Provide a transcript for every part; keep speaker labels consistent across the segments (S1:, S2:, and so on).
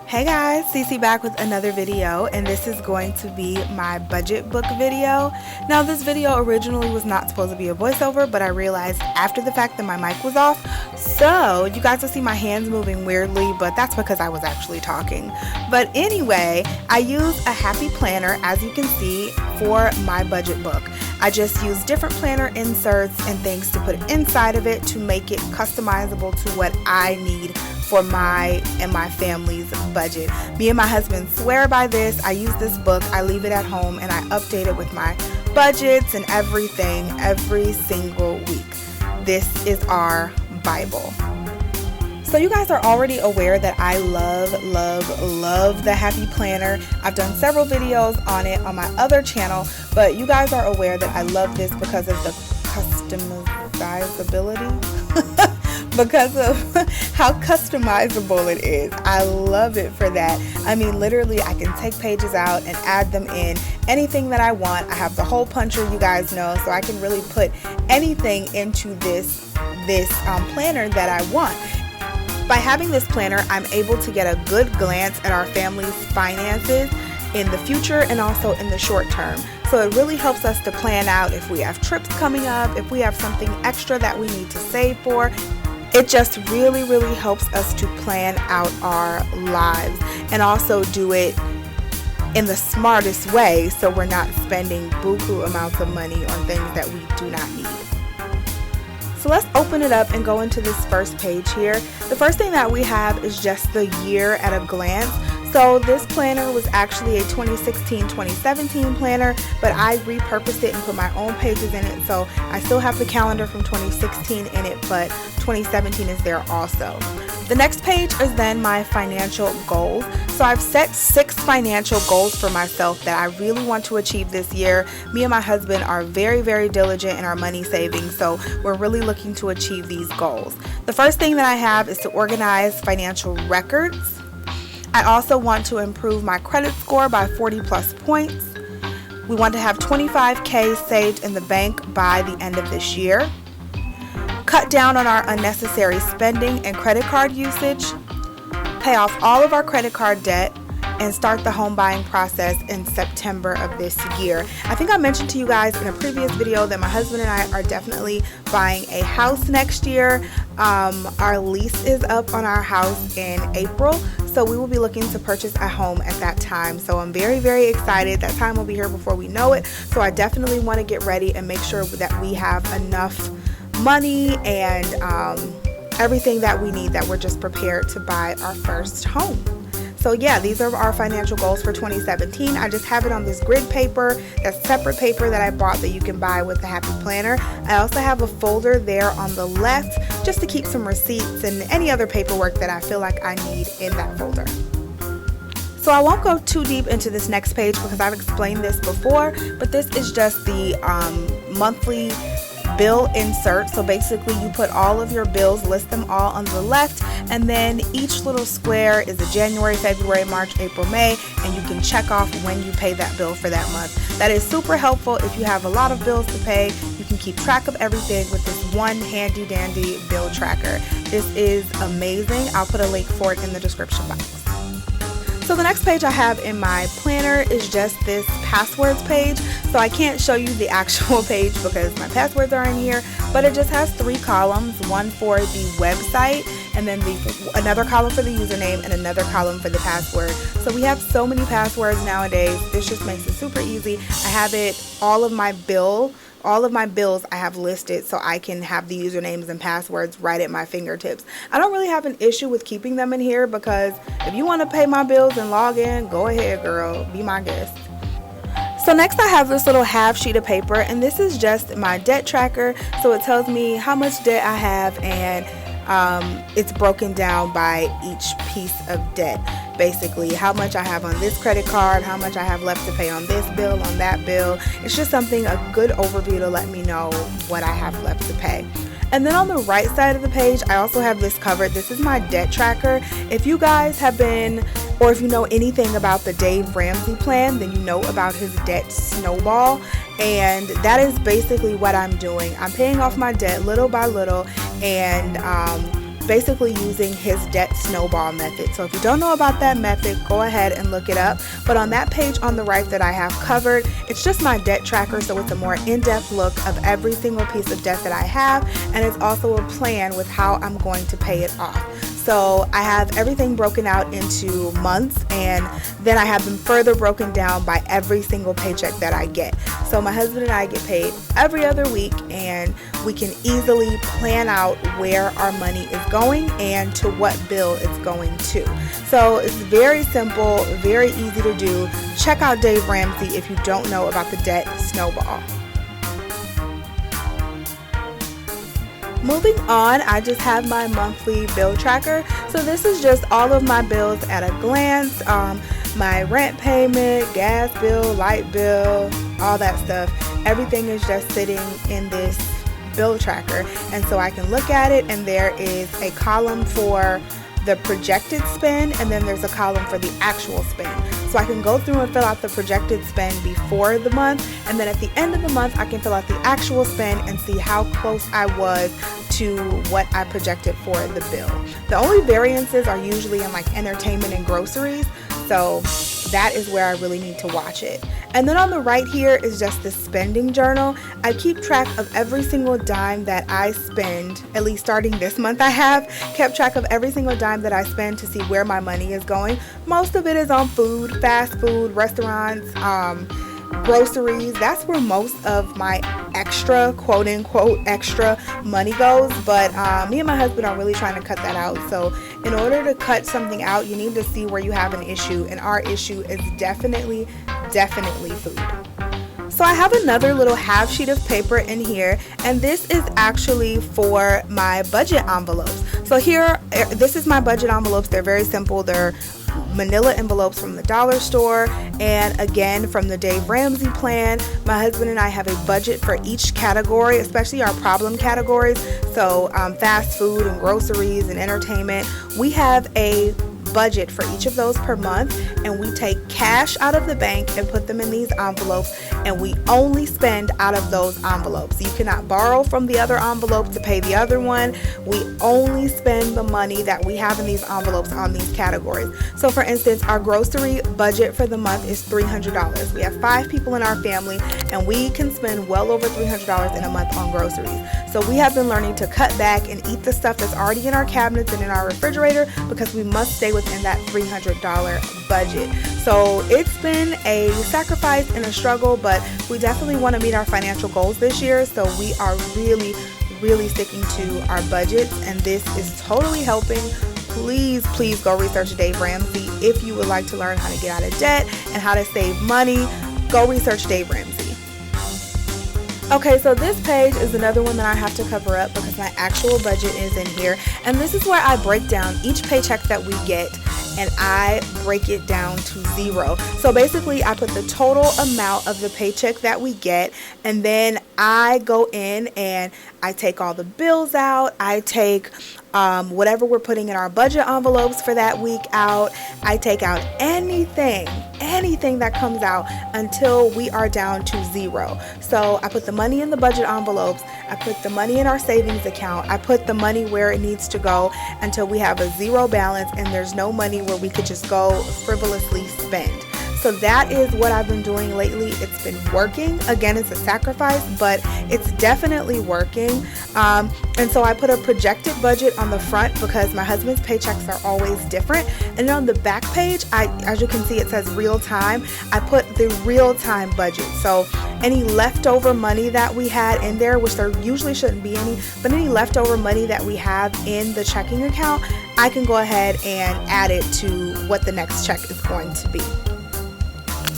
S1: Hey guys, Cece back with another video, and this is going to be my budget book video. Now this video originally was not supposed to be a voiceover, but I realized after the fact that my mic was off, so you guys will see my hands moving weirdly, but that's because I was actually talking. But anyway, I use a happy planner, as you can see, for my budget book. I just use different planner inserts and things to put inside of it to make it customizable to what I need for my and my family's budget. Me and my husband swear by this. I use this book, I leave it at home, and I update it with my budgets and everything every single week. This is our Bible. So you guys are already aware that I love the Happy Planner. I've done several videos on it on my other channel, but you guys are aware that I love this because of the customizability. Because of how customizable it is. I love it for that. I mean, literally, I can take pages out and add them in. Anything that I want. I have the hole puncher, you guys know, so I can really put anything into this planner that I want. By having this planner, I'm able to get a good glance at our family's finances in the future and also in the short term. So it really helps us to plan out if we have trips coming up, if we have something extra that we need to save for. It just really helps us to plan out our lives and also do it in the smartest way so we're not spending buku amounts of money on things that we do not need. So let's open it up and go into this first page here. The first thing that we have is just the year at a glance. So this planner was actually a 2016-2017 planner, but I repurposed it and put my own pages in it. So I still have the calendar from 2016 in it, but 2017 is there also. The next page is then my financial goals. So I've set 6 financial goals for myself that I really want to achieve this year. Me and my husband are very diligent in our money saving, so we're really looking to achieve these goals. The first thing that I have is to organize financial records. I also want to improve my credit score by 40 plus points. We want to have $25,000 saved in the bank by the end of this year. Cut down on our unnecessary spending and credit card usage. Pay off all of our credit card debt and start the home buying process in September of this year. I think I mentioned to you guys in a previous video that my husband and I are definitely buying a house next year. Our lease is up on our house in April, so we will be looking to purchase a home at that time. So I'm very excited. That time will be here before we know it. So I definitely want to get ready and make sure that we have enough money and everything that we need, that we're just prepared to buy our first home. So yeah, these are our financial goals for 2017. I just have it on this grid paper, that's separate paper that I bought that you can buy with the Happy Planner. I also have a folder there on the left just to keep some receipts and any other paperwork that I feel like I need in that folder. So I won't go too deep into this next page because I've explained this before, but this is just the monthly bill insert. So basically you put all of your bills, list them all on the left, and then each little square is a January, February, March, April, May, and you can check off when you pay that bill for that month. That is super helpful if you have a lot of bills to pay. You can keep track of everything with this one handy dandy bill tracker. This is amazing. I'll put a link for it in the description box. So the next page I have in my planner is just this passwords page. So I can't show you the actual page because my passwords are in here, but it just has 3 columns, one for the website, and then another column for the username and another column for the password. So we have so many passwords nowadays. This just makes it super easy. I have it, all of my bills I have listed so I can have the usernames and passwords right at my fingertips. I don't really have an issue with keeping them in here because if you want to pay my bills and log in, go ahead girl, be my guest. So next I have this little half sheet of paper, and this is just my debt tracker. So it tells me how much debt I have, and it's broken down by each piece of debt. Basically how much I have on this credit card, how much I have left to pay on this bill, on that bill. It's just something, a good overview to let me know what I have left to pay. And then on the right side of the page, I also have this covered. This is my debt tracker. If you guys have been, or if you know anything about the Dave Ramsey plan, then you know about his debt snowball. And that is basically what I'm doing. I'm paying off my debt little by little, and basically using his debt snowball method. So if you don't know about that method, go ahead and look it up. But on that page on the right that I have covered, it's just my debt tracker, so it's a more in-depth look of every single piece of debt that I have, and it's also a plan with how I'm going to pay it off. So I have everything broken out into months, and then I have them further broken down by every single paycheck that I get. So my husband and I get paid every other week, and we can easily plan out where our money is going and to what bill it's going to. So it's very simple, very easy to do. Check out Dave Ramsey if you don't know about the debt snowball. Moving on, I just have my monthly bill tracker. So this is just all of my bills at a glance. My rent payment, gas bill, light bill, all that stuff. Everything is just sitting in this bill tracker. And so I can look at it, and there is a column for the projected spend, and then there's a column for the actual spend. So I can go through and fill out the projected spend before the month, and then at the end of the month I can fill out the actual spend and see how close I was to what I projected for the bill. The only variances are usually in like entertainment and groceries, so that is where I really need to watch it. And then on the right here is just the spending journal. I keep track of every single dime that I spend, at least starting this month I have kept track of every single dime that I spend to see where my money is going. Most of it is on food, fast food, restaurants, groceries. That's where most of my extra, quote unquote, extra money goes. But me and my husband are really trying to cut that out. So in order to cut something out, you need to see where you have an issue. And our issue is definitely food. So I have another little half sheet of paper in here, and this is actually for my budget envelopes. So here, this is my budget envelopes. They're very simple. They're manila envelopes from the dollar store, and again from the Dave Ramsey plan. My husband and I have a budget for each category, especially our problem categories. So fast food and groceries and entertainment. We have a budget for each of those per month, and we take cash out of the bank and put them in these envelopes, and we only spend out of those envelopes. You cannot borrow from the other envelope to pay the other one. We only spend the money that we have in these envelopes on these categories. So for instance, our grocery budget for the month is $300. We have 5 people in our family, and we can spend well over $300 in a month on groceries. So we have been learning to cut back and eat the stuff that's already in our cabinets and in our refrigerator, because we must stay within that $300 budget. So it's been a sacrifice and a struggle, but we definitely want to meet our financial goals this year. So we are really sticking to our budgets, and this is totally helping. Please go research Dave Ramsey if you would like to learn how to get out of debt and how to save money. Go research Dave Ramsey. Okay, so this page is another one that I have to cover up because my actual budget is in here, and this is where I break down each paycheck that we get, and I break it down to zero. So basically I put the total amount of the paycheck that we get, and then I go in and I take all the bills out. I take whatever we're putting in our budget envelopes for that week out. I take out anything that comes out until we are down to zero. So I put the money in the budget envelopes. I put the money in our savings account. I put the money where it needs to go until we have a zero balance and there's no money where we could just go frivolously spend. So that is what I've been doing lately. It's been working. Again, it's a sacrifice, but it's definitely working. And so I put a projected budget on the front because my husband's paychecks are always different. And on the back page, as you can see, it says real time. I put the real time budget. So any leftover money that we had in there, which there usually shouldn't be any, but any leftover money that we have in the checking account, I can go ahead and add it to what the next check is going to be.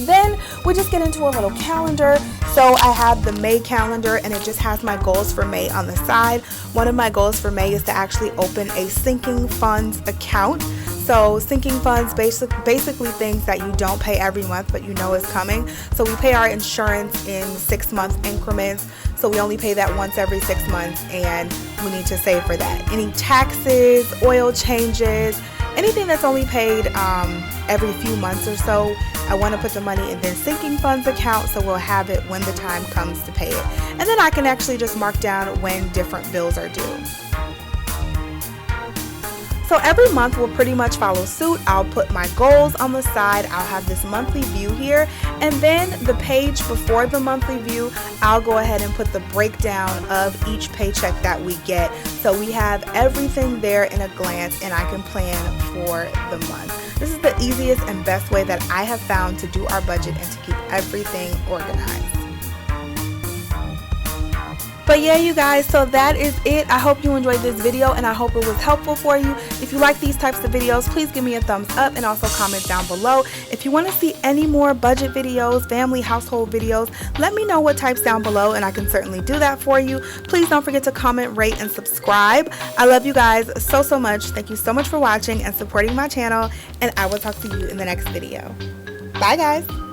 S1: Then we just get into a little calendar. So I have the May calendar, and it just has my goals for May on the side. One of my goals for May is to actually open a sinking funds account. So sinking funds, basically things that you don't pay every month but you know is coming. So we pay our insurance in 6-month increments. So we only pay that once every 6 months, and we need to save for that. Any taxes, oil changes, anything that's only paid every few months or so, I want to put the money in this sinking funds account so we'll have it when the time comes to pay it. And then I can actually just mark down when different bills are due. So every month will pretty much follow suit. I'll put my goals on the side. I'll have this monthly view here, and then the page before the monthly view, I'll go ahead and put the breakdown of each paycheck that we get. So we have everything there in a glance, and I can plan for the month. This is the easiest and best way that I have found to do our budget and to keep everything organized. But yeah, you guys, so that is it. I hope you enjoyed this video, and I hope it was helpful for you. If you like these types of videos, please give me a thumbs up and also comment down below. If you want to see any more budget videos, family, household videos, let me know what types down below, and I can certainly do that for you. Please don't forget to comment, rate, and subscribe. I love you guys so much. Thank you so much for watching and supporting my channel, and I will talk to you in the next video. Bye, guys.